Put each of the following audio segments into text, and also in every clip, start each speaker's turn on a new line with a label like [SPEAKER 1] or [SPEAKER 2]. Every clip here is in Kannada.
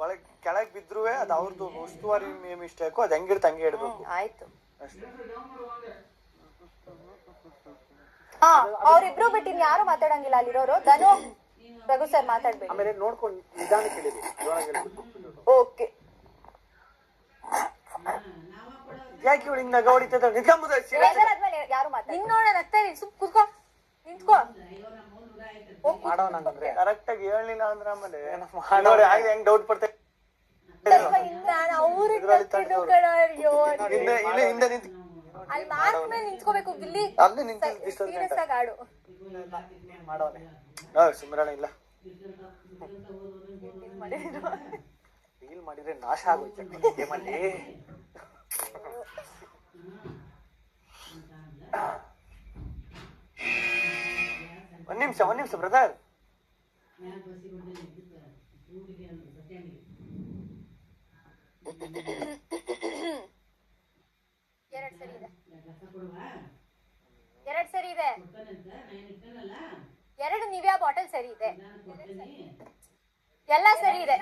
[SPEAKER 1] ಒಳಗ್ ಕೆಳಗ್ ಬಿದ್ರು ಅದು ಅವ್ರದ್ದು ಉಸ್ತುವಾರಿ ಮಿಸ್ಟೇಕು, ಅದು ಹೆಂಗಿರುತ್ತೆ ಹಂಗೆ ಇಡ್ಬೇಕು
[SPEAKER 2] ಆಯ್ತು
[SPEAKER 1] ಅಷ್ಟೇ.
[SPEAKER 2] ಹಾ ಅವ್ರಿಬ್ರು ಬಿಟ್ಟು ಇನ್ ಯಾರು ಮಾತಾಡಂಗಿಲ್ಲ ಅಲ್ಲಿರೋರು. ಧನು ರಘು ಸರ್ ಮಾತಾಡ್ಬೇಡಿ.
[SPEAKER 1] ಆಮೇಲೆ ನೋಡ್ಕೊಂಡು ನಿಧಾನಕ್ಕೆ ಹೇಳಿದ್ವಿ.
[SPEAKER 2] ಓಕೆ.
[SPEAKER 1] ಯಾಕೆ ಇವಳು ಹಿಂಗ್ ನಗ ಹೊಡಿತದ?
[SPEAKER 2] ಆದ್ಮೇಲೆ ಯಾರು ಮಾತಾಡ ನಿನ್ ನೋಡ ನಗ್ತಾ ಸುಮ್ ಕುತ್ಕೋ ನಿಂತ್ಕೋ
[SPEAKER 1] ಮಾಡೋ ನಂದ್ರೆ ಕರೆಕ್ಟ್ ಆಗಿ ಹೇಳಲಿಲ್ಲ ಅಂದ್ರೆ ಆಮೇಲೆ ಮಾಡೋರೆ ಆಗ ಹೆಂಗ್ ಡೌಟ್ ಪಡ್ತಾ ಹಿಂದೆ ನಿಂತು
[SPEAKER 2] ಅಲ್ಲಿ ಮಾರ್ಕ್ ಮೇಲೆ ನಿಂತ್ಕೋಬೇಕು. ಗಿಲ್ಲಿ
[SPEAKER 1] ಅಲ್ಲೇ ನಿಂತು
[SPEAKER 2] ಆಡು
[SPEAKER 1] ಮಾಡೋನೆ ಸುಮ್ರಣ ಇಲ್ಲ. ಫೀಲ್ ಮಾಡಿದ್ರೆ ನಾಶ ಆಗೋಯ್ತು ಗೇಮಲ್ಲಿ. ಒಂದ್ ನಿಮಿಷ ಬ್ರದರ್.
[SPEAKER 2] ಎರಡ್ ಸರಿ ಇದೆ. ಎರಡು ನಿವ್ಯಾ ಬಾಟಲ್ ಸರಿ ಇದೆ. ಎಲ್ಲ ಸರಿ ಇದೆ.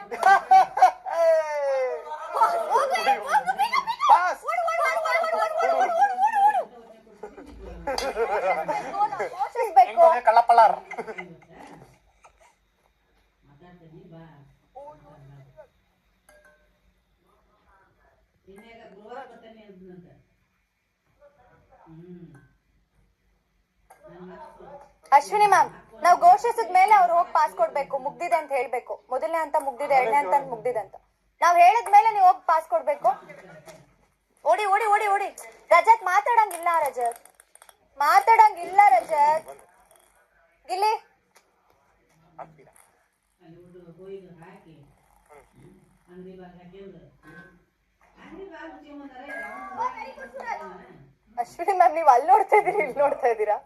[SPEAKER 1] ಕಳ್ಳಪಳ್ಳಾರ್
[SPEAKER 2] ಅಶ್ವಿನಿ ಮ್ಯಾಮ್, ನಾವ್ ಘೋಷಿಸಿದ ಮೇಲೆ ಅವ್ರು ಹೋಗಿ ಪಾಸ್ ಕೊಡ್ಬೇಕು. ಮುಗ್ದಿದೆ ಅಂತ ಹೇಳ್ಬೇಕು. ಮೊದಲನೇ ಅಂತ ಮುಗ್ದಿದೆ, ಎರಡನೇ ಅಂತ ಮುಗ್ದಿದೆ ಅಂತ ನಾವ್ ಹೇಳಿದ್ಮೇಲೆ ನೀವು ಹೋಗಿ ಪಾಸ್ ಕೊಡ್ಬೇಕು. ಓಡಿ ಓಡಿ ಓಡಿ ಓಡಿ. ರಜತ್ ಮಾತಾಡಂಗಿಲ್ಲ. ರಜತ್ ಗಿಲ್ಲಿ ಅಶ್ವಿನಿ ಮ್ಯಾಮ್, ನೀವ್ ಅಲ್ಲಿ ನೋಡ್ತಾ ಇದೀರಿ, ಇಲ್ಲಿ ನೋಡ್ತಾ ಇದ್ದೀರಾ?